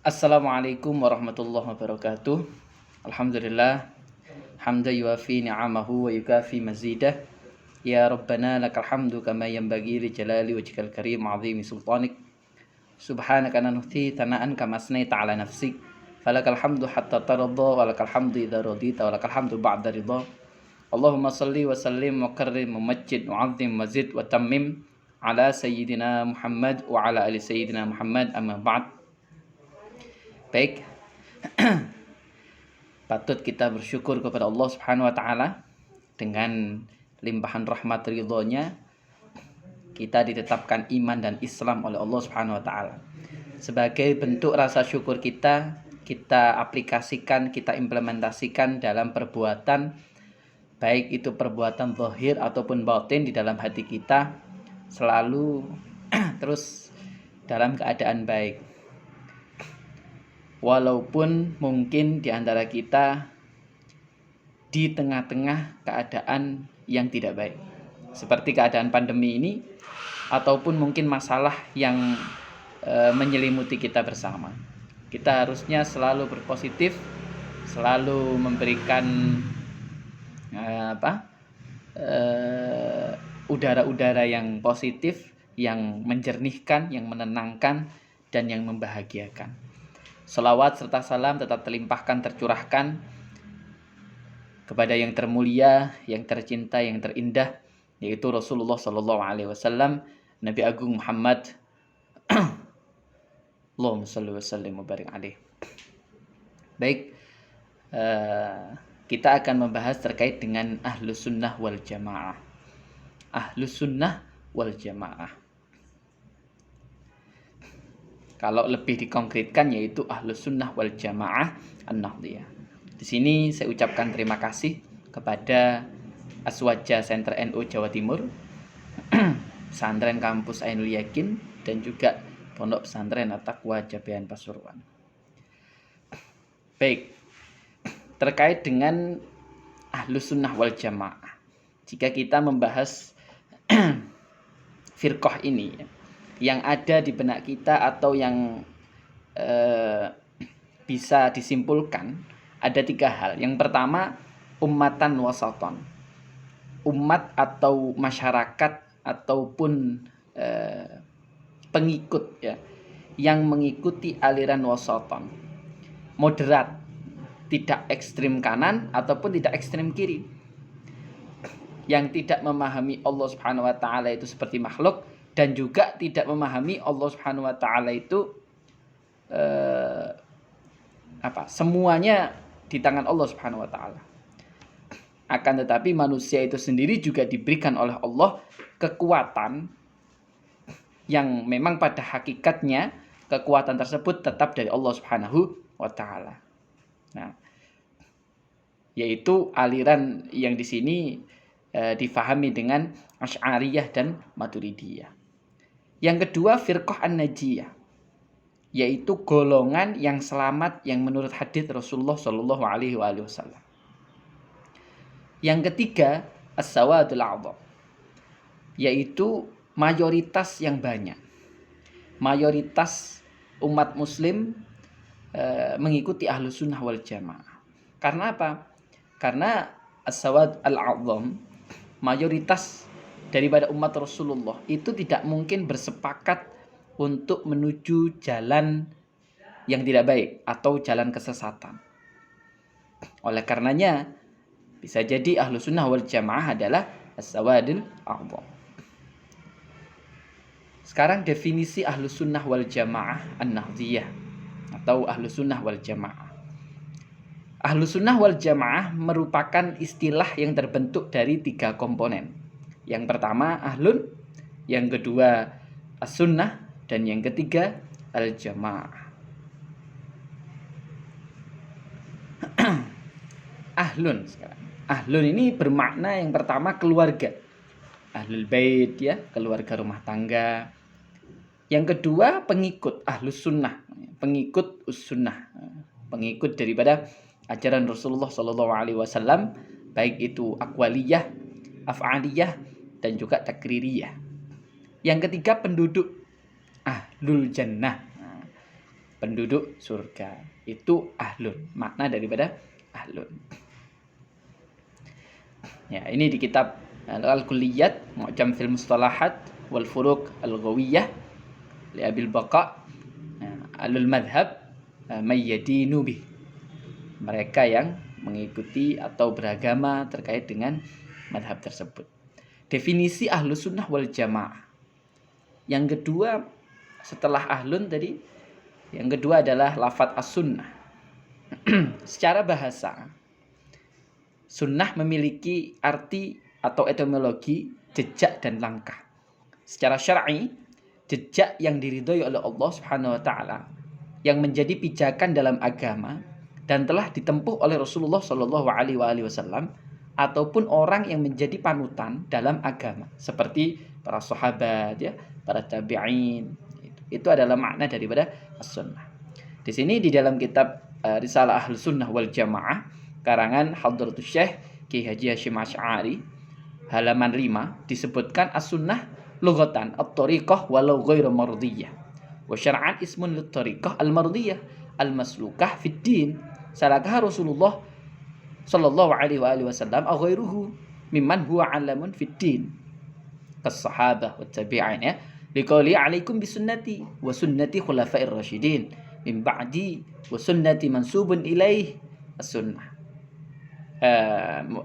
Assalamualaikum warahmatullahi wabarakatuh. Alhamdulillah hamda yuafi ni'amahu wa yukafi mazidah. Ya Rabbana lakal hamdu kama yanbaghi li jalali wajhikal karim 'azimi sultanik. Subhanaka nanuthi tana'an kama asnaita 'ala nafsik. Falakal hamdu hatta taradha wa lakal hamdu idza radita wa lakal hamdu ba'da ridha. Allahumma salli wa sallim wa karrim wa majjid wa 'azzim wa zid wa tammim ala sayyidina Muhammad wa ala ali sayyidina Muhammad, amma ba'd. Baik, patut kita bersyukur kepada Allah Subhanahu wa taala dengan limpahan rahmat ridhonya kita ditetapkan iman dan Islam oleh Allah Subhanahu wa taala. Sebagai bentuk rasa syukur kita aplikasikan, kita implementasikan dalam perbuatan, baik itu perbuatan zahir ataupun batin di dalam hati kita, selalu terus dalam keadaan baik. Walaupun mungkin di antara kita di tengah-tengah keadaan yang tidak baik, seperti keadaan pandemi ini, ataupun mungkin masalah yang menyelimuti kita bersama. Kita harusnya selalu berpositif, selalu memberikan udara-udara yang positif, yang menjernihkan, yang menenangkan, dan yang membahagiakan. Salawat serta salam tetap terlimpahkan, tercurahkan kepada yang termulia, yang tercinta, yang terindah, yaitu Rasulullah Sallallahu Alaihi Wasallam, Nabi Agung Muhammad. Allahumma salli wa sallim wa barik alaih. Baik, kita akan membahas terkait dengan Ahlus Sunnah wal Jamaah. Ahlus Sunnah wal Jamaah. Kalau lebih dikonkretkan yaitu Ahlus Sunnah wal Jamaah An-Nahdliyah. Di sini saya ucapkan terima kasih kepada Aswaja Center NU Jawa Timur, Pesantren Kampus Ainul Yakin, dan juga Pondok Pesantren At-Taqwa Jabean Pasuruan. Baik, terkait dengan Ahlus Sunnah wal Jamaah, jika kita membahas firqah ini, yang ada di benak kita atau yang bisa disimpulkan ada 3 hal. Yang pertama, ummatan wasaton, umat atau masyarakat ataupun pengikut ya, yang mengikuti aliran wasaton, moderat, tidak ekstrim kanan ataupun tidak ekstrim kiri, yang tidak memahami Allah Subhanahu wa taala itu seperti makhluk, dan juga tidak memahami Allah Subhanahu wa taala itu semuanya di tangan Allah Subhanahu wa taala. Akan tetapi manusia itu sendiri juga diberikan oleh Allah kekuatan yang memang pada hakikatnya kekuatan tersebut tetap dari Allah Subhanahu wa taala. Nah, yaitu aliran yang di sini difahami dengan Asy'ariyah dan Maturidiyah. Yang kedua, firqah an-najiyah, yaitu golongan yang selamat yang menurut hadits Rasulullah Shallallahu Alaihi Wasallam. Yang ketiga, as-sawadul a'dham, yaitu mayoritas yang banyak, mayoritas umat muslim mengikuti Ahlus Sunnah wal Jamaah. Karena apa? Karena as-sawad al-a'dham, mayoritas daripada umat Rasulullah itu tidak mungkin bersepakat untuk menuju jalan yang tidak baik atau jalan kesesatan. Oleh karenanya bisa jadi Ahlus Sunnah wal Jamaah adalah as-sawadul a'dham. Sekarang definisi Ahlus Sunnah wal Jamaah An-Nahdliyah atau Ahlus Sunnah wal Jamaah. Ahlus Sunnah wal Jamaah merupakan istilah yang terbentuk dari 3 komponen. Yang pertama Ahlun, yang kedua As-Sunnah, dan yang ketiga Al-Jamaah. Ahlun sekarang. Ahlun ini bermakna yang pertama keluarga. Ahlul Bait ya, keluarga rumah tangga. Yang kedua pengikut, Ahlus Sunnah, pengikut Us-Sunnah, pengikut daripada ajaran Rasulullah Sallallahu Alaihi Wasallam, baik itu aqwaliyah, af'aliyah, dan juga takririyah. Yang ketiga penduduk Ahlul Jannah, penduduk surga. Itu ahlun, makna daripada ahlun. Ya, ini di kitab Al-Kulliyat Mu'jam fil Mustalahat wal Furuq Al-Ghawiyah li Abil Baqa Alul Madhab Mayyadinu bih. Mereka yang mengikuti atau beragama terkait dengan madhab tersebut. Definisi Ahlus Sunnah wal Jamaah. Yang kedua setelah ahlun tadi, yang kedua adalah lafadz as-sunnah. Secara bahasa, sunnah memiliki arti atau etimologi jejak dan langkah. Secara syar'i, jejak yang diridhoi oleh Allah Subhanahu wa taala yang menjadi pijakan dalam agama dan telah ditempuh oleh Rasulullah Shallallahu alaihi wasallam ataupun orang yang menjadi panutan dalam agama seperti para sahabat ya, para tabi'in. Itu adalah makna daripada as-sunnah. Di sini di dalam kitab Risalah Ahlus Sunnah wal Jamaah karangan Hadratus Syekh Ki Haji Hasyim Asy'ari halaman 5 disebutkan as-sunnah lughatan at-thariqah walau ghairu mardiyah wa syar'an ismun lit-thariqah al-mardiyah al-maslukah fid din salakah Rasulullah sallallahu alaihi wasallam aw ghairuhu mimman huwa alamun fid din kas-sahabah wat tabi'in ya liqauli alaikum bisunnati wa sunnati khulafa'ir rasyidin min ba'di wa sunnati mansubun ilaih as-sunnah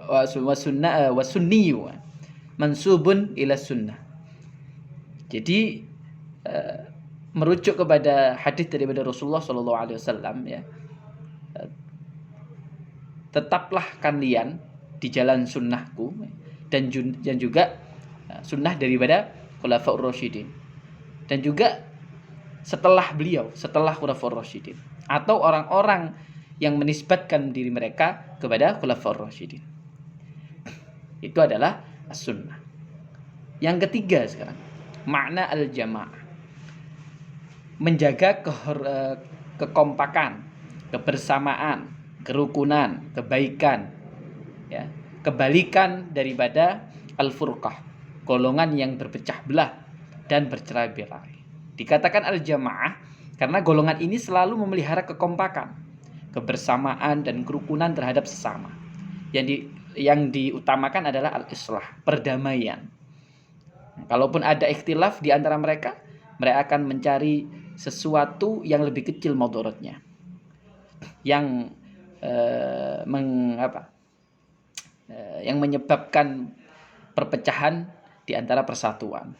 wa sunni mansubun ila sunnah. Jadi merujuk kepada hadis daripada Rasulullah sallallahu alaihi wasallam ya. Tetaplah kalian di jalan sunnahku dan juga sunnah daripada khulafaur rasyidin. Dan juga setelah beliau, setelah khulafaur rasyidin atau orang-orang yang menisbatkan diri mereka kepada khulafaur rasyidin. Itu adalah as-sunnah. Yang ketiga sekarang, makna al-jamaah. Menjaga kekompakan, kebersamaan, kerukunan, kebaikan, ya, kebalikan daripada al-furqah, golongan yang berpecah belah dan bercerai-berai. Dikatakan al-jamaah karena golongan ini selalu memelihara kekompakan, kebersamaan dan kerukunan terhadap sesama. Yang diutamakan adalah al-islah, perdamaian. Kalaupun ada ikhtilaf di antara mereka, mereka akan mencari sesuatu yang lebih kecil mudaratnya, yang yang menyebabkan perpecahan di antara persatuan.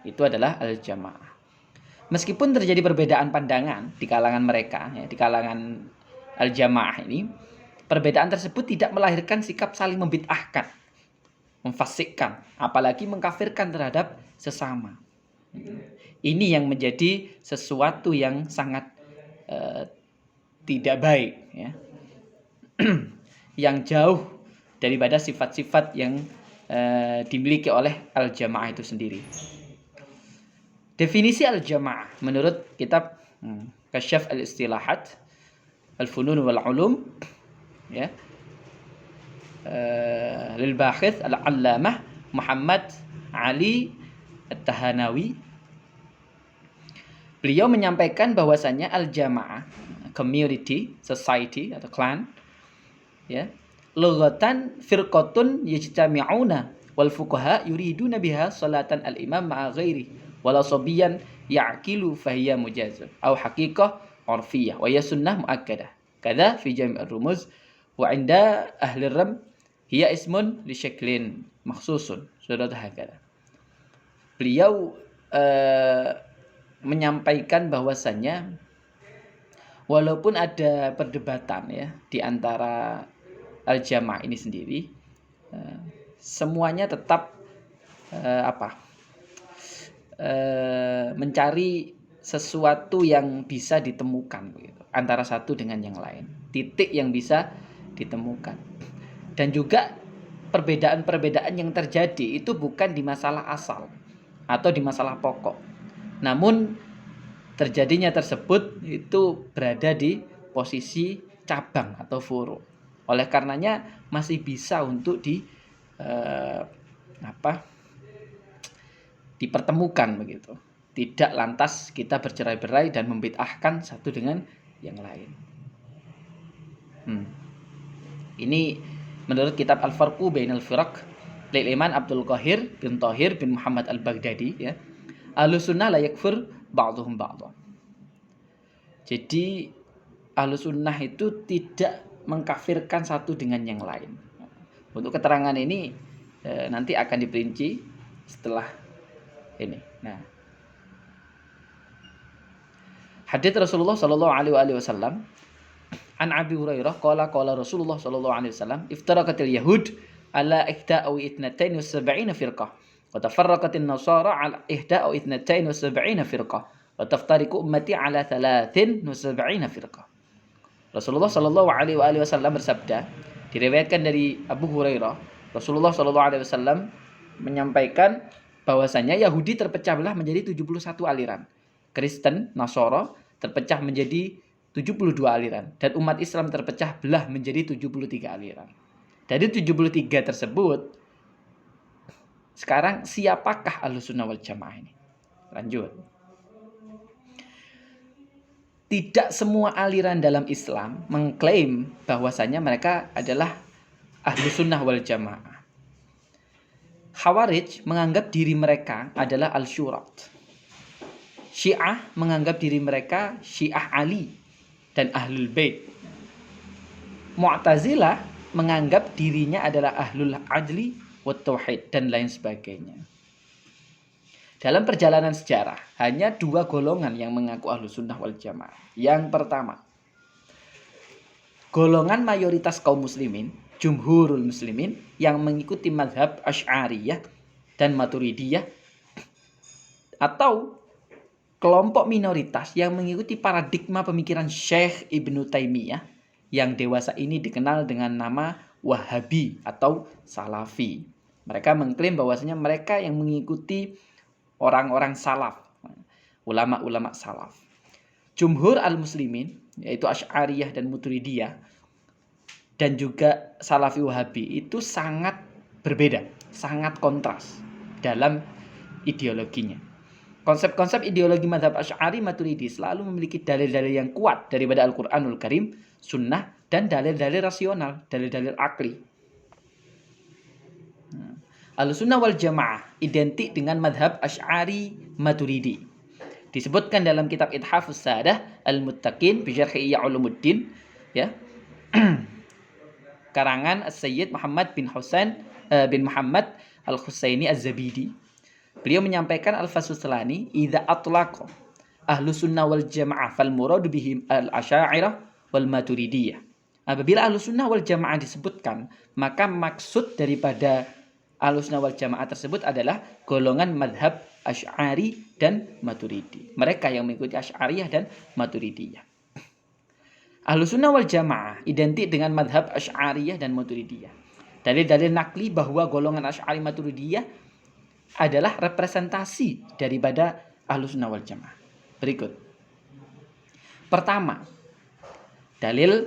Itu adalah al-jamaah. Meskipun terjadi perbedaan pandangan di kalangan mereka, ya, di kalangan al-jamaah ini, perbedaan tersebut tidak melahirkan sikap saling membid'ahkan, memfasikkan, apalagi mengkafirkan terhadap sesama. Ini yang menjadi sesuatu yang sangat tidak baik, ya. Yang jauh daripada sifat-sifat yang dimiliki oleh al-jamaah itu sendiri. Definisi al-jamaah menurut kitab Kasyaf al-Istilahat Al-Funun wal Ulum ya, lil Bakhith al-Allamah Muhammad Ali At-Tahanawi. Beliau menyampaikan bahwasanya al-jamaah, community, society atau clan, ya, lughatan firqatun yajtami'una wal fuqaha yuriduna biha salatan al-imam ma'a ghairi wala sabiyan ya'qilu fahiya mujazun aw haqiqah urfiyah wa ya sunnah muakkadah kadza fi jami' ar-rumuz wa 'inda ahli ram hiya ismun li syaklin makhsusun surat hakada. Beliau menyampaikan bahwasannya walaupun ada perdebatan ya di antara al-jamaah ini sendiri, semuanya tetap mencari sesuatu yang bisa ditemukan gitu, antara satu dengan yang lain, titik yang bisa ditemukan. Dan juga perbedaan-perbedaan yang terjadi itu bukan di masalah asal atau di masalah pokok, namun terjadinya tersebut itu berada di posisi cabang atau furu. Oleh karenanya masih bisa untuk dipertemukan begitu. Tidak lantas kita bercerai-berai dan membid'ahkan satu dengan yang lain. Ini menurut kitab Al-Farqu Bainal Firaq lil Iman Abdul Qahir bin Thahir bin Muhammad Al-Baghdadi, ya. Ahlussunnah la yakfur ba'dhum ba'dha. Jadi Ahlussunnah itu tidak mengkafirkan satu dengan yang lain. Untuk keterangan ini nanti akan diperinci setelah ini. Nah, hadits Rasulullah sallallahu alaihi wasallam an Abi Hurairah qala Rasulullah sallallahu alaihi wasallam iftaraqatil yahud ala 71 firqah wa tafarraqatin nasara ala 71 firqah wa taftariqu ummati ala 73 firqah. Rasulullah sallallahu alaihi wasallam bersabda, diriwayatkan dari Abu Hurairah, Rasulullah sallallahu alaihi wasallam menyampaikan bahwasanya Yahudi terpecah belah menjadi 71 aliran. Kristen, Nasara terpecah menjadi 72 aliran, dan umat Islam terpecah belah menjadi 73 aliran. Dari 73 tersebut, sekarang siapakah Ahlussunnah wal Jamaah ini? Lanjut. Tidak semua aliran dalam Islam mengklaim bahwasanya mereka adalah Ahlussunnah wal Jamaah. Khawarij menganggap diri mereka adalah Al-Syurat. Syiah menganggap diri mereka Syiah Ali dan Ahlul Bait. Mu'tazilah menganggap dirinya adalah Ahlul Adli wa Tauhid dan lain sebagainya. Dalam perjalanan sejarah, hanya dua golongan yang mengaku Ahlussunnah wal Jamaah. Yang pertama, golongan mayoritas kaum muslimin, jumhurul muslimin, yang mengikuti mazhab Asy'ariyah dan Maturidiyah, atau kelompok minoritas yang mengikuti paradigma pemikiran Syekh Ibnu Taimiyah yang dewasa ini dikenal dengan nama Wahabi atau Salafi. Mereka mengklaim bahwasanya mereka yang mengikuti orang-orang salaf, ulama-ulama salaf. Jumhur al-muslimin, yaitu Asy'ariyah dan Maturidiyah, dan juga Salafi Wahabi itu sangat berbeda, sangat kontras dalam ideologinya. Konsep-konsep ideologi mazhab Asy'ari Maturidi selalu memiliki dalil-dalil yang kuat daripada Al-Qur'anul Karim, Sunnah, dan dalil-dalil rasional, dalil-dalil akli. Ahlussunnah wal Jamaah identik dengan mazhab Asy'ari Maturidi. Disebutkan dalam kitab Ithafus Saadah Al-Muttaqin bi Syarh Ihya Ulumuddin, ya. Karangan Sayyid Muhammad bin Husain bin Muhammad Al-Husaini Az-Zabidi. Beliau menyampaikan al-fasulani, idza atlaqa Ahlussunnah wal Jamaah fal muradu bihim al-Asy'ariyah wal Maturidiyah. Apabila Ahlussunnah wal Jamaah disebutkan, maka maksud daripada Ahlussunnah wal Jamaah tersebut adalah golongan madhab Asy'ari dan Maturidi. Mereka yang mengikuti Asy'ariyah dan Maturidiyah. Ahlussunnah wal Jamaah identik dengan madhab Asy'ariyah dan Maturidiyah. Dalil-dalil nakli bahwa golongan Asy'ari Maturidiyah adalah representasi daripada Ahlussunnah wal Jamaah. Berikut. Pertama, dalil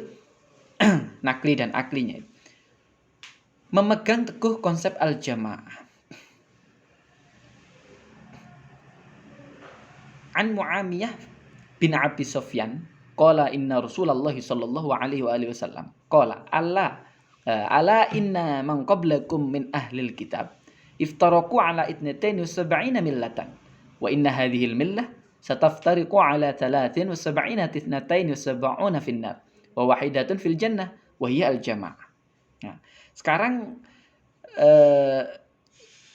nakli dan aklinya. Memegang teguh konsep al-jamaah. An Mu'amiyah bin Abi Sufyan qala inna Rasulullah sallallahu alaihi wasallam qala ala inna man qablakum min ahlil kitab iftaraku ala 72 millatan wa inna hadhihi al-millah sataftariqu ala 73 72 finnar wa wahidatun fil jannah wa hiya al-jamaah. Nah, sekarang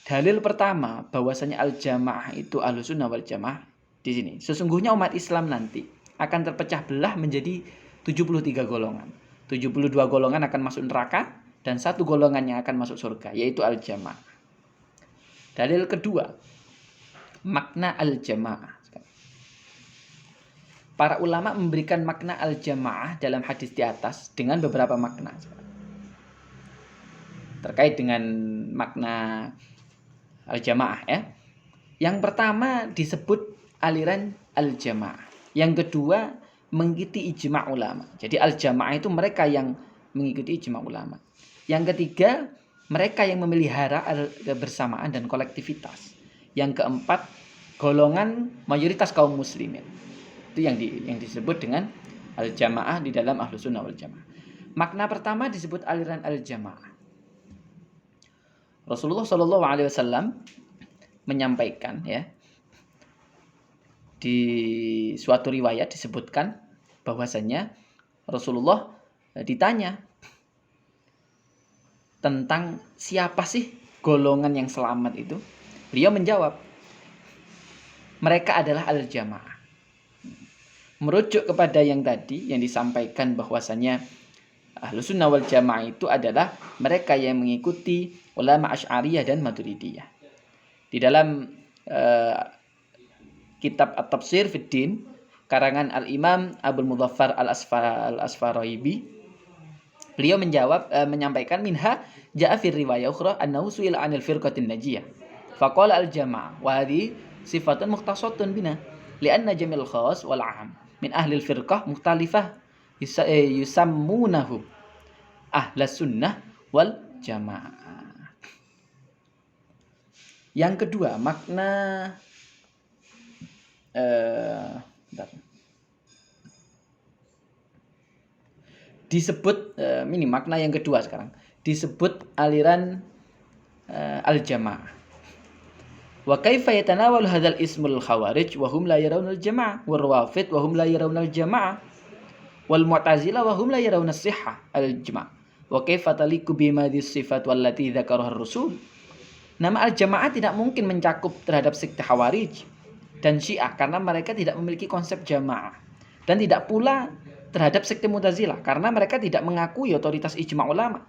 dalil pertama bahwasanya al-jamaah itu Ahlussunnah wal Jamaah di sini. Sesungguhnya umat Islam nanti akan terpecah belah menjadi 73 golongan. 72 golongan akan masuk neraka dan satu golongan yang akan masuk surga, yaitu al-jamaah. Dalil kedua, makna al-jamaah. Para ulama memberikan makna al-jamaah dalam hadis di atas dengan beberapa makna. Terkait dengan makna al-jamaah, ya. Yang pertama disebut aliran al-jamaah. Yang kedua mengikuti ijma' ulama. Jadi al-jamaah itu mereka yang mengikuti ijma' ulama. Yang ketiga mereka yang memelihara kebersamaan dan kolektivitas. Yang keempat golongan mayoritas kaum muslimin. Itu yang disebut dengan al-jamaah di dalam Ahlus Sunnah wal Jamaah. Makna pertama disebut aliran al-jamaah. Rasulullah Shallallahu Alaihi Wasallam menyampaikan, ya, di suatu riwayat disebutkan bahwasanya Rasulullah ditanya tentang siapa sih golongan yang selamat itu. Beliau menjawab, mereka adalah al-jamaah. Merujuk kepada yang tadi yang disampaikan bahwasanya Ahlus Sunnah wal Jamaah itu adalah mereka yang mengikuti ulama Asy'ariyah dan Maturidiyah. Di dalam kitab At-Tafsir fid Din karangan Al-Imam Abdul Mudzaffar Al-Asfaraibi, beliau menyampaikan minha ja'a fi riwayah ukhra annahu su'ila 'anil firqatin najiyah faqala al-jamaah wa hadhi sifatun mukhtasatun bina li'anna jamil khas wal 'am min ahli al-firqah mukhtalifah yusammunahu ahlas sunnah wal jamaah. Yang kedua, makna disebut ini makna yang kedua sekarang disebut aliran al-jamaah. Wa kaifa yatanawalu hadzal ismul khawarij wa hum la yarawna al-jamaah wal rawafid wa hum la yarawna al-jamaah wal mu'tazilah wa hum la yarawna as-sihhah al-jamaah wa kaifa taliqu bima dhis sifat wallati dzakaraha ar-rasul. Nama al-jamaah tidak mungkin mencakup terhadap sekte Khawarij dan Syiah karena mereka tidak memiliki konsep jamaah, dan tidak pula terhadap sekte Mu'tazilah karena mereka tidak mengakui otoritas ijma' ulama.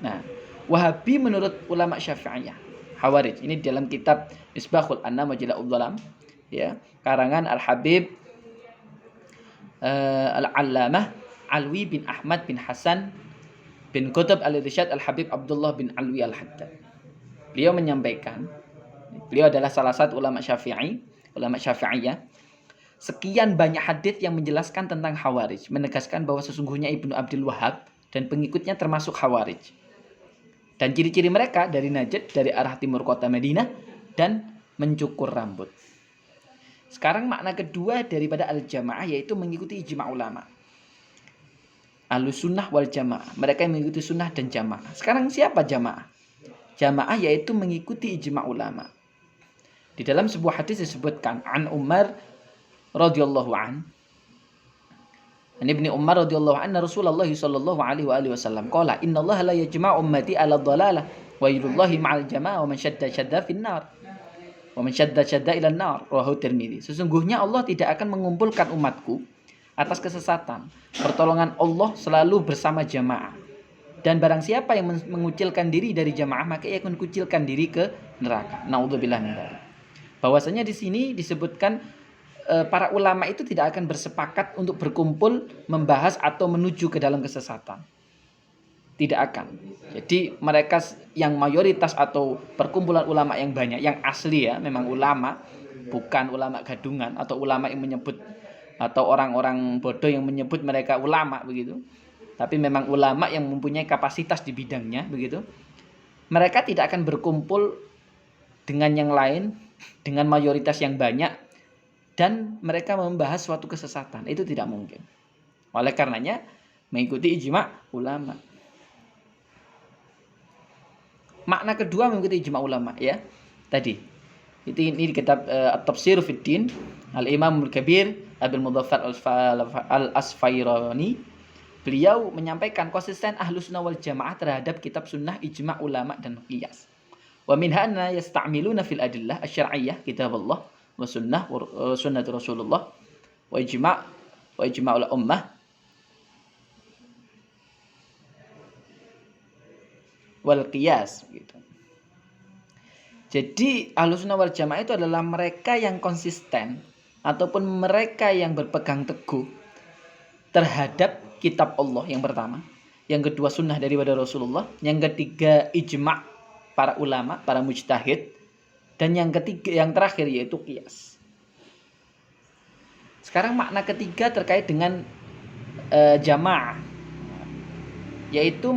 Nah, Wahabi menurut ulama Syafi'iyah, Khawarij ini dalam kitab Misbahul Anam wa Jala'ud Dhalam, ya, karangan Al-Habib Al-Allamah Alwi bin Ahmad bin Hasan bin Qutb al-Irsyad Al-Habib Abdullah bin Alwi Al-Haddad. Beliau menyampaikan, beliau adalah salah satu ulama Syafi'iyah. Sekian banyak hadits yang menjelaskan tentang Khawarij, menegaskan bahwa sesungguhnya Ibnu Abdul Wahhab dan pengikutnya termasuk Khawarij. Dan ciri-ciri mereka dari Najd, dari arah timur kota Madinah, dan mencukur rambut. Sekarang makna kedua daripada al-jamaah yaitu mengikuti ijma' ulama. Ahlus Sunnah wal Jamaah, mereka yang mengikuti sunnah dan jamaah. Sekarang siapa jamaah? Jamaah yaitu mengikuti ijma' ulama. Di dalam sebuah hadis disebutkan an Umar radhiyallahu an Ibnu Umar radhiyallahu anhu Rasulullah sallallahu alaihi wasallam qala innallaha la yajma'u ummati 'ala dhalalah wa yullahi ma'al jamaah wa man shadda fin nar wa man shadda ila an-nar rawahu Tirmidzi. Sesungguhnya Allah tidak akan mengumpulkan umatku atas kesesatan. Pertolongan Allah selalu bersama jamaah. Dan barang siapa yang mengucilkan diri dari jamaah, maka ia akan kucilkan diri ke neraka. Naudzubillah min dzalik. Bahwasanya di sini disebutkan para ulama itu tidak akan bersepakat untuk berkumpul membahas atau menuju ke dalam kesesatan. Tidak akan. Jadi mereka yang mayoritas atau perkumpulan ulama yang banyak, yang asli ya, memang ulama, bukan ulama gadungan atau ulama yang menyebut atau orang-orang bodoh yang menyebut mereka ulama begitu. Tapi memang ulama yang mempunyai kapasitas di bidangnya begitu. Mereka tidak akan berkumpul dengan yang lain, dengan mayoritas yang banyak, dan mereka membahas suatu kesesatan. Itu tidak mungkin. Oleh karenanya mengikuti ijma' ulama. Makna kedua mengikuti ijma' ulama, ya. Tadi ini di kitab At-Tafsir fid Din Al-Imam Al-Kabir Abdul Mudzaffar Al-Asfairani, beliau menyampaikan konsisten Ahlus Sunnah wal Jamaah terhadap kitab sunnah, ijma' ulama dan qiyas. Wa minha anna yasta'miluna fil adillah asy-syar'iyyah kitab Allah wa sunnah wa sunnah Rasulullah wa ijma'ul ummah wal qiyas gitu. Jadi Ahlus Sunnah wal Jamaah itu adalah mereka yang konsisten ataupun mereka yang berpegang teguh terhadap kitab Allah yang pertama, yang kedua sunnah daripada Rasulullah, yang ketiga ijma' para ulama, para mujtahid, dan yang ketiga, yang terakhir yaitu qiyas. Sekarang makna ketiga terkait dengan jamaah, yaitu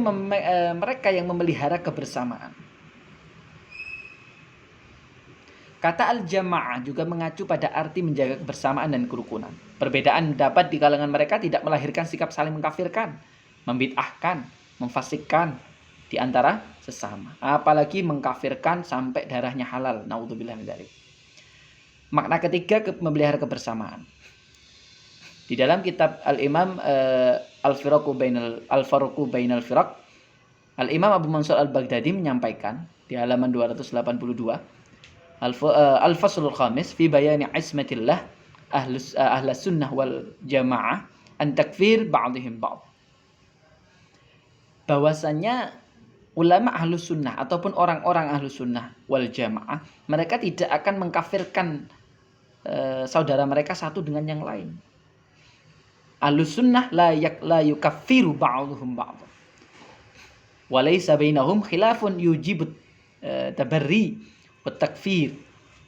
mereka yang memelihara kebersamaan. Kata al-jamaah juga mengacu pada arti menjaga kebersamaan dan kerukunan. Perbedaan pendapat di kalangan mereka tidak melahirkan sikap saling mengkafirkan, membid'ahkan, memfasikkan di antara sesama. Apalagi mengkafirkan sampai darahnya halal. Naudzubillah min dzalik. Makna ketiga, memelihara kebersamaan. Di dalam kitab Al-Imam Al-Farqu Bainal Firaq, Al-Imam Abu Mansur Al-Baghdadi menyampaikan di halaman 282, Al-Faslul Khamis fi bayani ismatillah ahlus sunnah wal jamaah an takfir ba'dihim ba'd. Bahwasanya ulama ahlus sunnah ataupun orang-orang ahlus sunnah wal jamaah, mereka tidak akan mengkafirkan saudara mereka satu dengan yang lain. Ahlus sunnah la yukaffiru ba'dhum ba'd. Wa laysa bainahum khilafun yujibut tabarri wa takfir.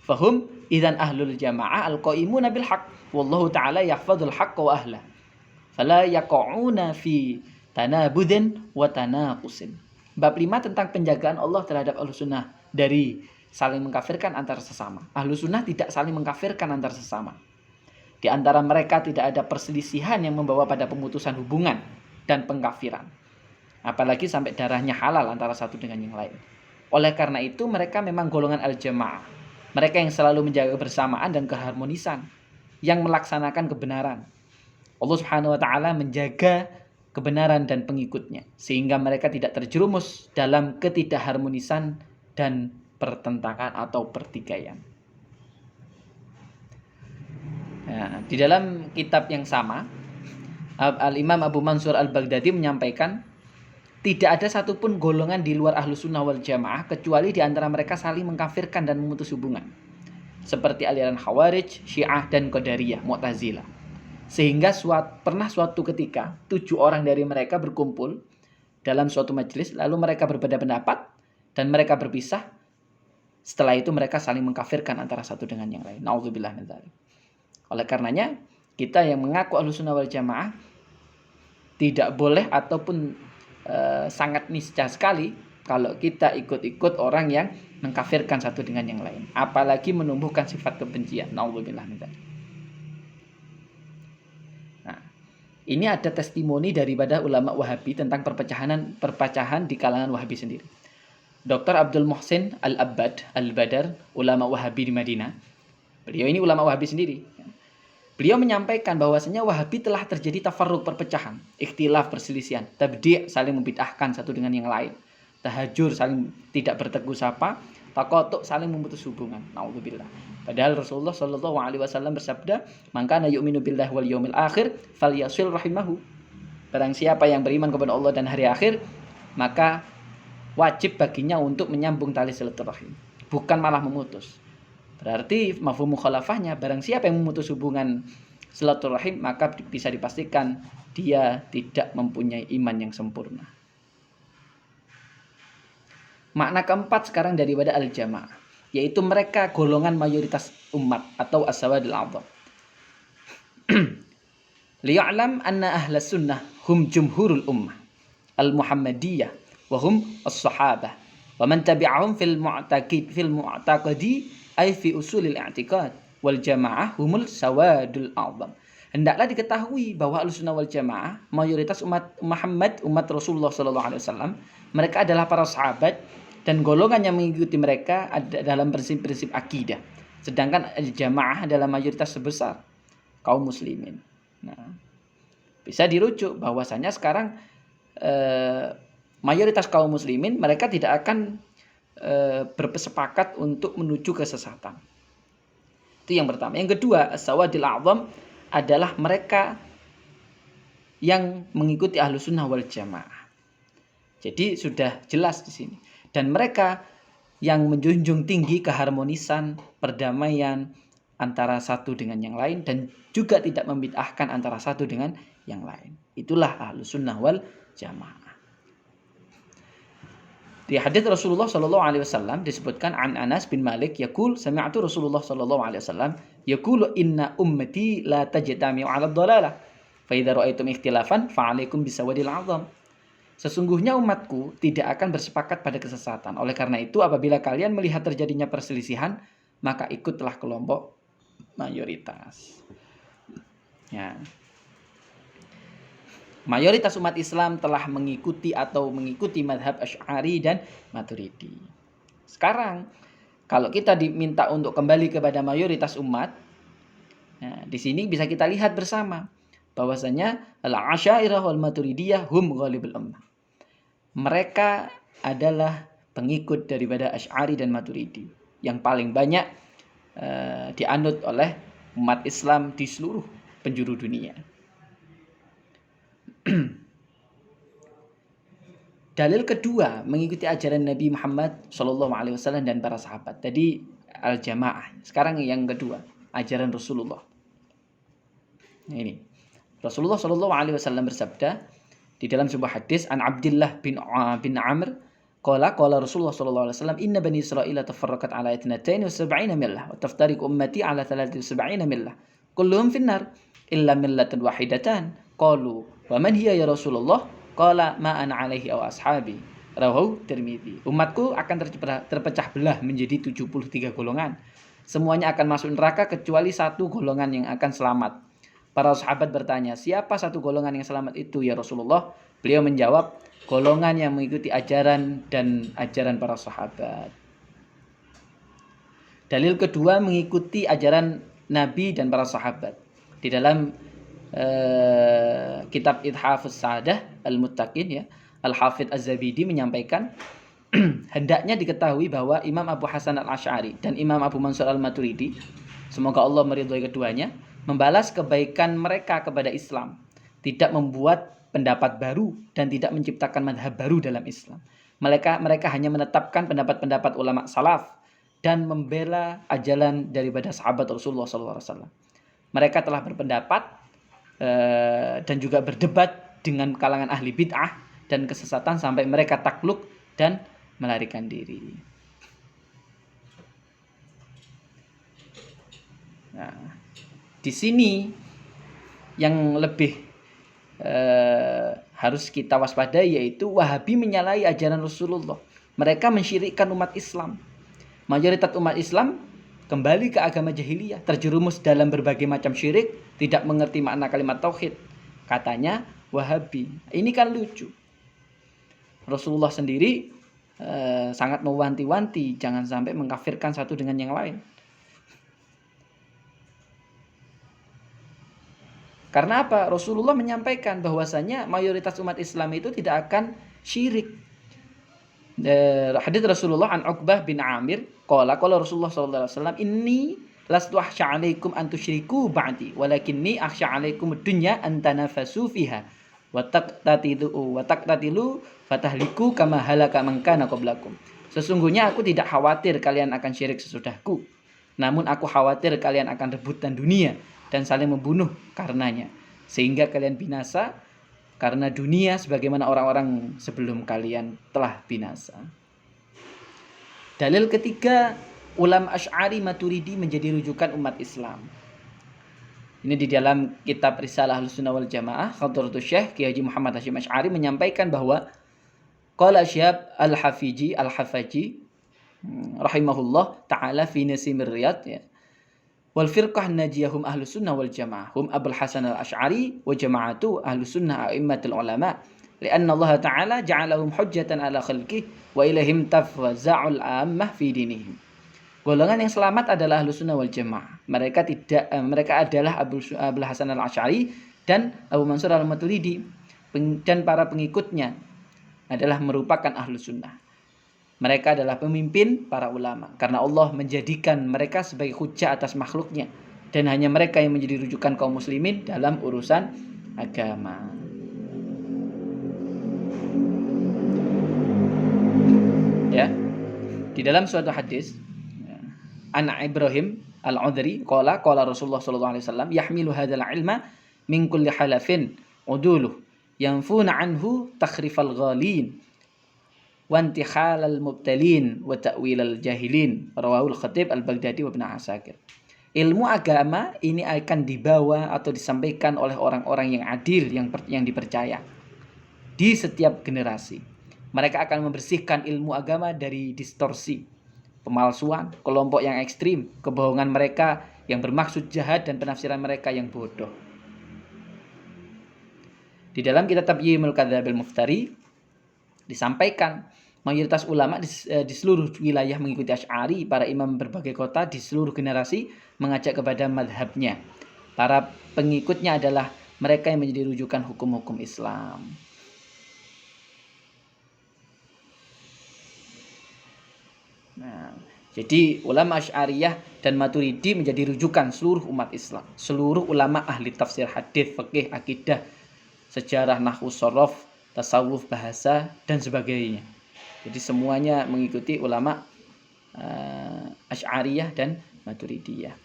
Fahum idzan ahlul jamaah al-qaimuna bil haqq wallahu ta'ala yahfadzul haqqa wa ahla. Fala yaqa'una fi tanabudin wa tanaqusin. Bab 5 tentang penjagaan Allah terhadap ahlus sunnah dari saling mengkafirkan antar sesama. Ahlus sunnah tidak saling mengkafirkan antar sesama. Di antara mereka tidak ada perselisihan yang membawa pada pemutusan hubungan dan pengkafiran. Apalagi sampai darahnya halal antara satu dengan yang lain. Oleh karena itu mereka memang golongan al-jamaah. Mereka yang selalu menjaga kebersamaan dan keharmonisan. Yang melaksanakan kebenaran. Allah Subhanahu wa ta'ala menjaga kebenaran dan pengikutnya. Sehingga mereka tidak terjerumus dalam ketidakharmonisan dan pertentangan atau pertikaian. Nah, di dalam kitab yang sama, Al-Imam Abu Mansur Al-Baghdadi menyampaikan, tidak ada satupun golongan di luar ahlus sunnah wal jamaah kecuali di antara mereka saling mengkafirkan dan memutus hubungan. Seperti aliran Khawarij, Syiah, dan Qadariyah, Mu'tazilah. Sehingga pernah suatu ketika 7 orang dari mereka berkumpul dalam suatu majelis, lalu mereka berbeda pendapat dan mereka berpisah. Setelah itu mereka saling mengkafirkan antara satu dengan yang lain. Naudzubillah min dzalik. Oleh karenanya, kita yang mengaku ahlus sunnah wal jamaah tidak boleh ataupun sangat niscaya sekali kalau kita ikut-ikut orang yang mengkafirkan satu dengan yang lain. Apalagi menumbuhkan sifat kebencian. Naudzubillah min dzalik. Nah, ini ada testimoni daripada ulama Wahabi tentang perpecahan di kalangan Wahabi sendiri. Dr. Abdul Muhsin Al-Abbad Al-Badar, ulama Wahabi di Madinah. Beliau ini ulama Wahabi sendiri. Beliau menyampaikan bahwasanya Wahabi telah terjadi tafarruq, perpecahan, ikhtilaf, perselisihan, tabdi' saling membid'ahkan satu dengan yang lain, tahajur saling tidak bertegur sapa, taqatu' saling memutus hubungan. Naudzubillah. Padahal Rasulullah sallallahu alaihi wasallam bersabda, "Man kana yu'minu billahi wal yaumil akhir falyasil rahimahu." Barang siapa yang beriman kepada Allah dan hari akhir, maka wajib baginya untuk menyambung tali silaturahim, bukan malah memutus. Berarti mafhum mukhalafahnya, barang siapa yang memutus hubungan silaturahim, maka bisa dipastikan dia tidak mempunyai iman yang sempurna. Makna keempat sekarang daripada al-jamaah, yaitu mereka golongan mayoritas umat atau as-sawadul a'dham. Liya'lam anna ahlas sunnah hum jumhurul ummah al-muhammadiyah wa hum as-sahabah wa man tabi'ahum fil mu'taqidi ay fi usulil i'tiqad wal jamaah humul sawadul a'dham. Hendaklah diketahui bahwa Ahlussunnah wal Jamaah mayoritas umat Muhammad, umat Rasulullah sallallahu alaihi wasallam, mereka adalah para sahabat dan golongan yang mengikuti mereka ada dalam prinsip-prinsip akidah. Sedangkan al-jamaah adalah mayoritas sebesar kaum muslimin. Nah, bisa dirujuk bahwasanya sekarang mayoritas kaum muslimin mereka tidak akan bersepakat untuk menuju kesesatan. Itu yang pertama. Yang kedua, as-sawadil a'dham adalah mereka yang mengikuti Ahlus Sunnah wal Jamaah. Jadi sudah jelas di sini. Dan mereka yang menjunjung tinggi keharmonisan, perdamaian antara satu dengan yang lain dan juga tidak membid'ahkan antara satu dengan yang lain. Itulah Ahlus Sunnah wal Jamaah. Di hadits Rasulullah sallallahu alaihi wasallam disebutkan an Anas bin Malik yaqul sami'tu Rasulullah sallallahu alaihi wasallam yaqulu inna ummati la tajtami'u 'ala ad-dhalalah fa idza ra'aitum ikhtilafan fa 'alaikum bisawadil 'azam. Sesungguhnya umatku tidak akan bersepakat pada kesesatan. Oleh karena itu apabila kalian melihat terjadinya perselisihan, maka ikutlah kelompok mayoritas. Ya. Mayoritas umat Islam telah mengikuti madhab Asy'ari dan Maturidi. Sekarang kalau kita diminta untuk kembali kepada mayoritas umat, nah, di sini bisa kita lihat bersama bahwasanya al-Asy'ariyah wal Maturidiyah hum ghalibul ummah. Mereka adalah pengikut daripada Asy'ari dan Maturidi yang paling banyak dianut oleh umat Islam di seluruh penjuru dunia. Dalil kedua mengikuti ajaran Nabi Muhammad SAW dan para sahabat. Tadi al-jamaah. Sekarang yang kedua, ajaran Rasulullah. Nah, ini Rasulullah SAW bersabda di dalam sebuah hadis an Abdullah bin Amr qala Rasulullah SAW inna bani Israil tafarraqat ala 72 millah wa taftariqu ummati ala 73 millah kulluhum finnar illa millatan wahidatan qalu wa man hiya ya Rasulullah qala ma ana alaihi aw ashabi rawahu Tirmidzi. Umatku akan terpecah belah menjadi 73 golongan. Semuanya akan masuk neraka kecuali satu golongan yang akan selamat. Para sahabat bertanya, siapa satu golongan yang selamat itu ya Rasulullah? Beliau menjawab, golongan yang mengikuti ajaran dan ajaran para sahabat. Dalil kedua mengikuti ajaran Nabi dan para sahabat. Di dalam kitab Ithafus Sa'adah Al-Muttaqin ya, Al-Hafidh Az-Zabidi menyampaikan hendaknya diketahui bahwa Imam Abu Hasan Al-Asy'ari dan Imam Abu Mansur Al-Maturidi, semoga Allah meridhai keduanya, membalas kebaikan mereka kepada Islam, tidak membuat pendapat baru dan tidak menciptakan madhab baru dalam Islam. Mereka hanya menetapkan pendapat-pendapat ulama salaf dan membela ajaran daripada sahabat Rasulullah SAW. Mereka telah berpendapat dan juga berdebat dengan kalangan ahli bid'ah dan kesesatan sampai mereka takluk dan melarikan diri. Nah, di sini yang lebih harus kita waspadai yaitu Wahabi menyalahi ajaran Rasulullah. Mereka mensyirikkan umat Islam. Mayoritas umat Islam kembali ke agama jahiliyah, terjerumus dalam berbagai macam syirik, tidak mengerti makna kalimat tauhid. Katanya Wahabi. Ini kan lucu. Rasulullah sendiri sangat mewanti-wanti jangan sampai mengkafirkan satu dengan yang lain. Karena apa? Rasulullah menyampaikan bahwasanya mayoritas umat Islam itu tidak akan syirik. Hadits Rasulullah an Uqbah bin Amir qala Rasulullah sallallahu alaihi wasallam inni lastu akhsha 'alaikum an tusyriku ba'di walakinni akhsha 'alaikum ad-dunya an tanafasu fiha wa taqtatilu fatahliku kama halaka man kana qablakum. Sesungguhnya aku tidak khawatir kalian akan syirik sesudahku, namun aku khawatir kalian akan rebutan dunia dan saling membunuh karenanya, sehingga kalian binasa karena dunia sebagaimana orang-orang sebelum kalian telah binasa. Dalil ketiga, ulama Asy'ari Maturidi menjadi rujukan umat Islam. Ini di dalam kitab Risalah Ahlussunnah wal Jamaah, Hadratus Syekh Kiai Haji Muhammad Hasyim Asy'ari menyampaikan bahwa qala Syihab Al-Hafaji rahimahullah taala fi Nasimir Riyad ya. Wal firqah najiyahum ahlus sunnah wal jamaah hum Abul Hasan al-Asy'ari wa jama'atu ahlus sunnah a'immatul ulama lianna Allah ta'ala ja'alahum hujjatan ala khalqihi wa ilaihim tafza'ul ammah fi dinihim. Golongan yang selamat adalah ahlus sunnah wal jamaah. Mereka adalah Abul Hasan al-Asy'ari dan Abu Mansur al-Maturidi dan para pengikutnya adalah merupakan ahlus sunnah. Mereka adalah pemimpin para ulama karena Allah menjadikan mereka sebagai hujjah atas makhluknya dan hanya mereka yang menjadi rujukan kaum muslimin dalam urusan agama. Ya. Di dalam suatu hadis an Ibrahim al-Udhri qala Rasulullah sallallahu alaihi wasallam yahmilu hadzal ilma min kulli halafin uduluh yanfuna anhu takhrifal ghalin wantihal al-mubtalin wa ta'wil al-jahilin, rawahul Khatib al-Baghdadi wa Ibnu Asakir. Ilmu agama ini akan dibawa atau disampaikan oleh orang-orang yang adil yang dipercaya di setiap generasi. Mereka akan membersihkan ilmu agama dari distorsi pemalsuan, kelompok yang ekstrim, kebohongan mereka yang bermaksud jahat dan penafsiran mereka yang bodoh. Di dalam kitab Tabyinul Kadzabil Muftari disampaikan mayoritas ulama di seluruh wilayah mengikuti Asy'ari, para imam berbagai kota di seluruh generasi mengajak kepada madhabnya. Para pengikutnya adalah mereka yang menjadi rujukan hukum-hukum Islam. Nah, jadi ulama Asy'ariyah dan Maturidi menjadi rujukan seluruh umat Islam. Seluruh ulama ahli tafsir, hadis, fikih, akidah, sejarah, nahwu, shorof, tasawuf, bahasa, dan sebagainya. Jadi semuanya mengikuti ulama Asy'ariyah dan Maturidiyah.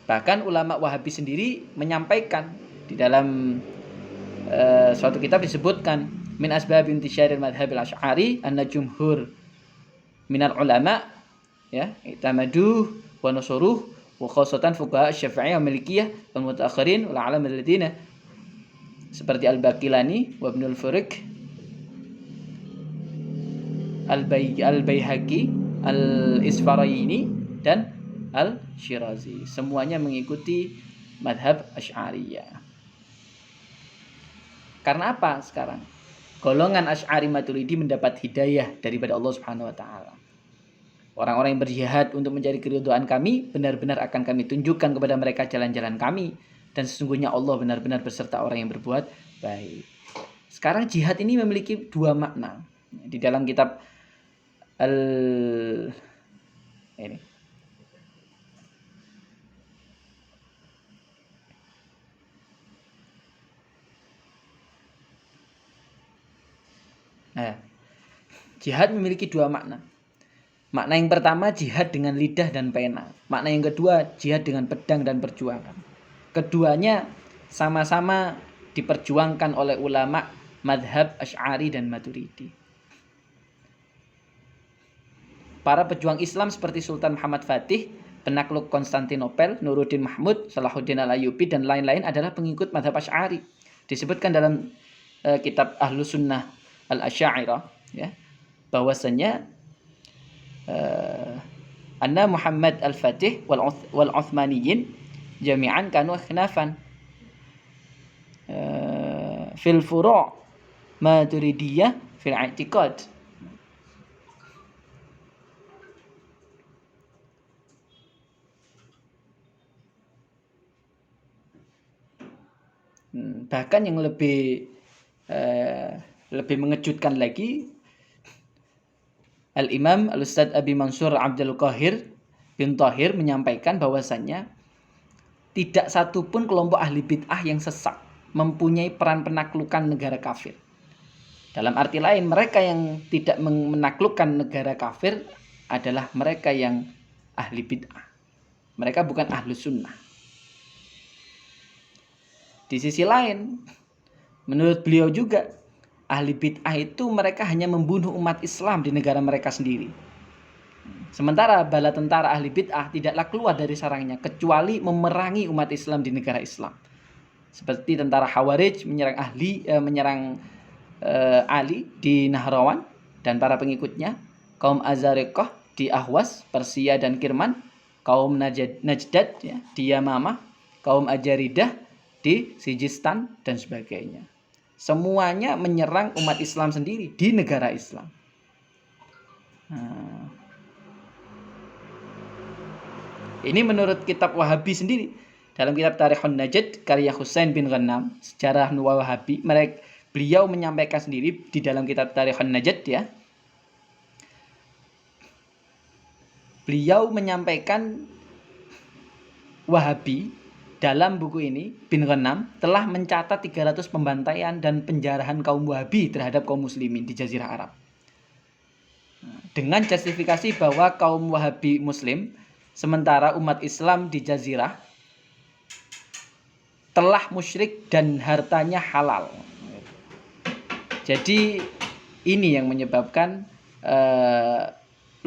Bahkan ulama Wahabi sendiri menyampaikan di dalam suatu kitab disebutkan min asbab intisyaril madhabil asy'ari anna jumhur minal ulama ya itamadu wa nusuruh wa khassatan fuqaha Syafi'iyah wa Malikiyah wal mutaakhirin wal alam alladziina seperti Al-Baqilani wa Ibnul Furik Al-Baihaqi Al-Isfaraini dan Al-Syirazi. Semuanya mengikuti madhab Asy'ariyah. Karena apa sekarang? Golongan Asy'ari Maturidi mendapat hidayah daripada Allah Subhanahu wa taala. Orang-orang yang berjihad untuk mencari keridhaan kami, benar-benar akan kami tunjukkan kepada mereka jalan-jalan kami. Dan sesungguhnya Allah benar-benar beserta orang yang berbuat baik. Sekarang jihad ini memiliki dua makna. Di dalam kitab ini. Nah, jihad memiliki dua makna. Makna yang pertama jihad dengan lidah dan pena. Makna yang kedua jihad dengan pedang dan perjuangan. Keduanya sama-sama diperjuangkan oleh ulama madhab Asy'ari dan Maturidi. Para pejuang Islam seperti Sultan Muhammad Fatih, penakluk Konstantinopel, Nuruddin Mahmud, Salahuddin Al-Ayyubi dan lain-lain adalah pengikut madhab Asy'ari. Disebutkan dalam kitab Ahlus Sunnah Al-Asy'ariyah ya, bahwasanya anna Muhammad al-Fatih wal Utsmaniyin jami'an kanu khnafan fil furu' Maturidiyah fil i'tiqad. Bahkan yang lebih mengejutkan lagi, Al-Imam Al-Ustadz Abi Mansur Abdul Qahir bin Thahir menyampaikan bahwasannya tidak satupun kelompok ahli bid'ah yang sesat mempunyai peran penaklukan negara kafir. Dalam arti lain, mereka yang tidak menaklukkan negara kafir adalah mereka yang ahli bid'ah. Mereka bukan ahlu sunnah. Di sisi lain, menurut beliau juga, ahli bid'ah itu mereka hanya membunuh umat Islam di negara mereka sendiri. Sementara bala tentara ahli bid'ah tidaklah keluar dari sarangnya kecuali memerangi umat Islam di negara Islam. Seperti tentara Khawarij menyerang Ali di Nahrawan dan para pengikutnya, kaum Azariqah di Ahwas, Persia dan Kirman, kaum Najdad ya, di Yamamah, kaum Ajaridah di Sijistan dan sebagainya. Semuanya menyerang umat Islam sendiri di negara Islam. Ini menurut kitab Wahabi sendiri. Dalam kitab Tarikhun Najd karya Husain bin Ghannam, sejarah Wahabi, beliau menyampaikan sendiri di dalam kitab Tarikhun Najd ya. Beliau menyampaikan Wahabi dalam buku ini, bin Ghannam telah mencatat 300 pembantaian dan penjarahan kaum Wahabi terhadap kaum muslimin di Jazirah Arab. Dengan justifikasi bahwa kaum Wahabi muslim, sementara umat Islam di Jazirah telah musyrik dan hartanya halal. Jadi ini yang menyebabkan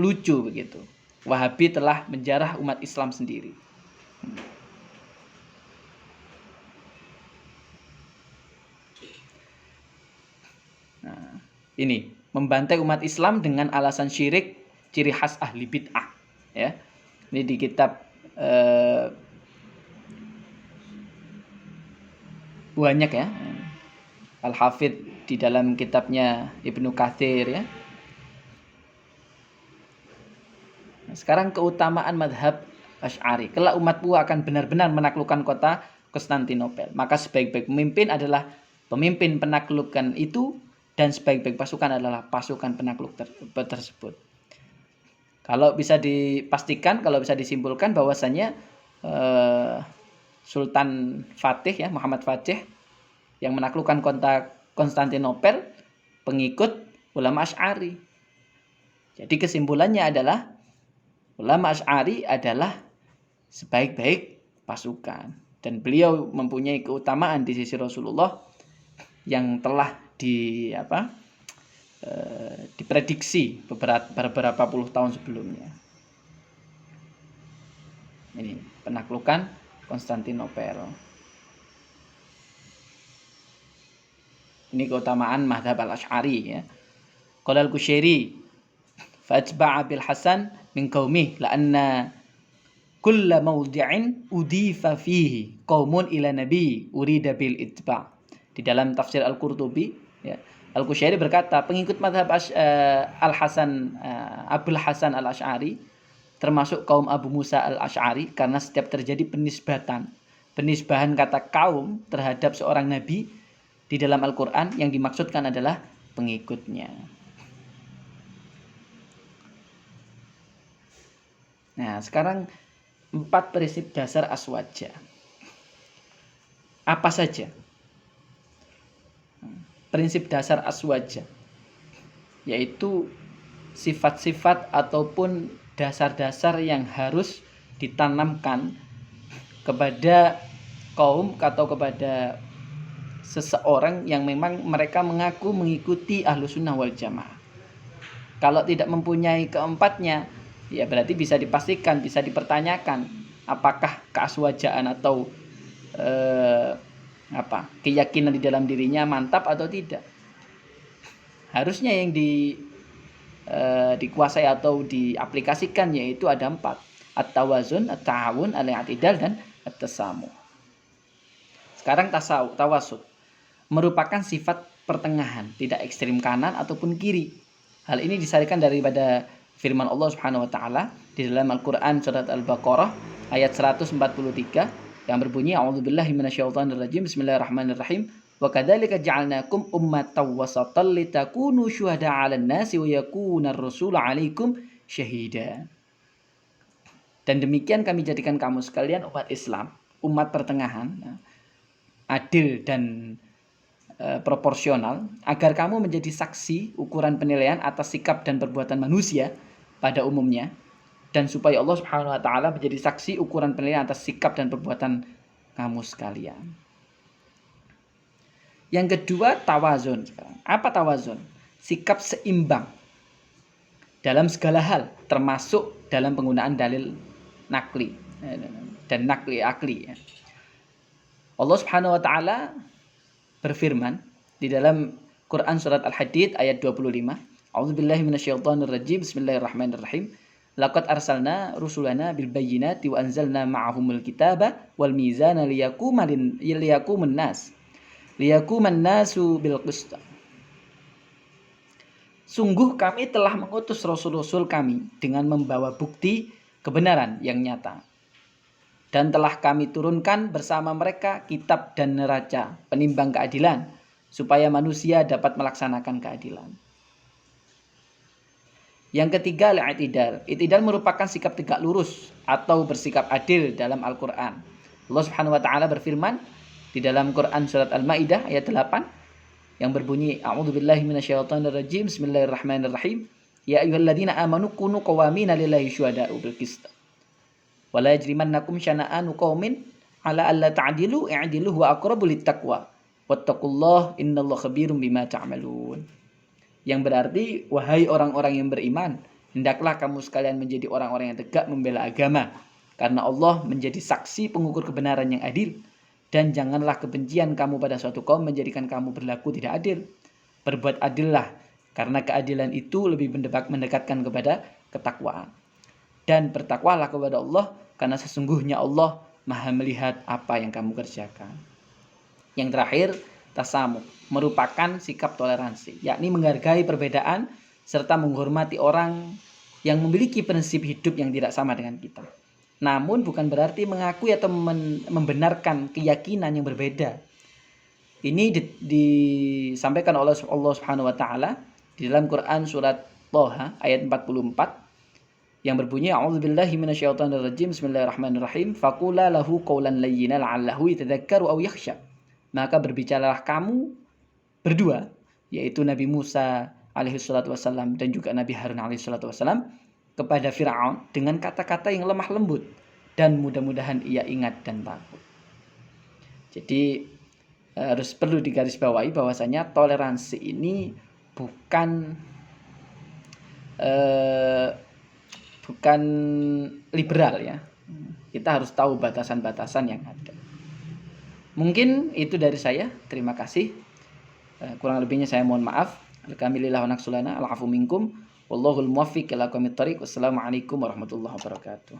lucu begitu. Wahabi telah menjarah umat Islam sendiri. Nah, ini membantai umat Islam dengan alasan syirik ciri khas ahli bid'ah, ya. Ini di kitab banyak ya. Al-Hafidh di dalam kitabnya Ibnu Katsir ya. Nah, sekarang keutamaan madhab Asy'ari. Kelak umatku akan benar-benar menaklukkan kota Konstantinopel. Maka sebaik-baik pemimpin adalah pemimpin penaklukan itu, dan sebaik-baik pasukan adalah pasukan penakluk tersebut. Kalau bisa dipastikan, kalau bisa disimpulkan bahwasanya Sultan Fatih ya, Muhammad Fatih yang menaklukkan kota Konstantinopel pengikut ulama Asy'ari. Jadi kesimpulannya adalah ulama Asy'ari adalah sebaik-baik pasukan, dan beliau mempunyai keutamaan di sisi Rasulullah yang telah diprediksi beberapa puluh tahun sebelumnya. Ini penaklukan Konstantinopel. Ini keutamaan madhab al-Asy'ari ya. Qala al-Kushairi fa'atba'a bil Hasan min qaumih la'anna kulla mawdi'in udifa fihi qaumun ila nabi urida bil itba'. Di dalam tafsir Al-Qurtubi ya, Al-Kushairi berkata, pengikut madhab Al-Hasan Abul Hasan Al-Asy'ari termasuk kaum Abu Musa Al-Asy'ari, karena setiap terjadi penisbahan kata kaum terhadap seorang nabi di dalam Al-Qur'an, yang dimaksudkan adalah pengikutnya. Nah, sekarang 4 prinsip dasar aswaja. Apa saja prinsip dasar aswaja? Yaitu sifat-sifat ataupun dasar-dasar yang harus ditanamkan kepada kaum atau kepada seseorang yang memang mereka mengaku mengikuti Ahlussunnah wal Jamaah. Kalau tidak mempunyai keempatnya, ya berarti bisa dipastikan, bisa dipertanyakan apakah keaswajaan atau keyakinan di dalam dirinya mantap atau tidak. Harusnya yang dikuasai atau diaplikasikan yaitu ada 4: at-tawazun, at-ta'awun, al-i'tidal, dan at-tasamuh. Sekarang tawasud merupakan sifat pertengahan, tidak ekstrim kanan ataupun kiri. Hal ini disarikan daripada firman Allah Subhanahu wa taala di dalam Al-Qur'an surat Al-Baqarah ayat 143 yang berbunyi, a'udzubillahi minasyaitonirrajim, bismillahirrahmanirrahim, wa kadzalika ja'alnakum ummatan wasatan litakunu syuhada'a 'alan nasi wa yakunar rasulu 'alaikum syahida. Dan demikian kami jadikan kamu sekalian umat Islam, umat pertengahan, adil dan proporsional, agar kamu menjadi saksi ukuran penilaian atas sikap dan perbuatan manusia pada umumnya, dan supaya Allah Subhanahu wa taala menjadi saksi ukuran penilaian atas sikap dan perbuatan kamu sekalian. Yang kedua, tawazun. Apa tawazun? Sikap seimbang dalam segala hal, termasuk dalam penggunaan dalil nakli dan nakli akli. Allah Subhanahu wa taala berfirman di dalam Quran surat Al-Hadid ayat 25, a'udzubillahi minasyaitonirrajim, bismillahirrahmanirrahim, laqad arsalna rusulana bil bayyinati wa anzalna ma'ahumul kitaba wal mizana liyaquman nasu bil qist. Sungguh kami telah mengutus rasul-rasul kami dengan membawa bukti kebenaran yang nyata, dan telah kami turunkan bersama mereka kitab dan neraca penimbang keadilan, supaya manusia dapat melaksanakan keadilan. Yang ketiga, al-i'tidal. I'tidal merupakan sikap tegak lurus atau bersikap adil dalam Al-Quran. Allah Subhanahu wa taala berfirman di dalam Quran surat Al-Maidah ayat 8 yang berbunyi, a'udzubillahi minasyaitonirrajim, bismillahirrahmanirrahim, ya ayyuhalladzina amanu kunu qawamina lillahi syuhada'u bil qist. Wala yajrimannakum syana'anu qaumin ala alla ta'dilu i'dilu huwa aqrabu littaqwa wattaqullaha innallaha khabirum bima ta'malun. Yang berarti, wahai orang-orang yang beriman, hendaklah kamu sekalian menjadi orang-orang yang tegak membela agama, karena Allah menjadi saksi pengukur kebenaran yang adil, dan janganlah kebencian kamu pada suatu kaum menjadikan kamu berlaku tidak adil. Berbuat adillah, karena keadilan itu lebih mendekatkan kepada ketakwaan. Dan bertakwalah kepada Allah, karena sesungguhnya Allah Maha melihat apa yang kamu kerjakan. Yang terakhir, tasamuh, merupakan sikap toleransi, yakni menghargai perbedaan serta menghormati orang yang memiliki prinsip hidup yang tidak sama dengan kita. Namun bukan berarti mengakui atau membenarkan keyakinan yang berbeda. Ini disampaikan oleh Allah Subhanahu wa taala di dalam Quran surat Thaha ayat 44 yang berbunyi, a'udzubillahi minasyaitonirrajim, bismillahirrahmanirrahim, faqula lahu qawlan layyina la'allahu yatadzakkaru aw yakhsha. Maka berbicaralah kamu berdua, yaitu Nabi Musa alaihi salatu wasallam dan juga Nabi Harun alaihi salatu wasallam, kepada Fir'aun dengan kata-kata yang lemah lembut, dan mudah-mudahan ia ingat dan takut. Jadi harus perlu digarisbawahi bahwasanya toleransi ini bukan liberal ya. Kita harus tahu batasan-batasan yang ada. Mungkin itu dari saya. Terima kasih. Kurang lebihnya saya mohon maaf. Alhamdulillah wa naksulana al-afu minkum. Wallahul muwaffiq ila aqwamit thoriq. Wassalamualaikum warahmatullahi wabarakatuh.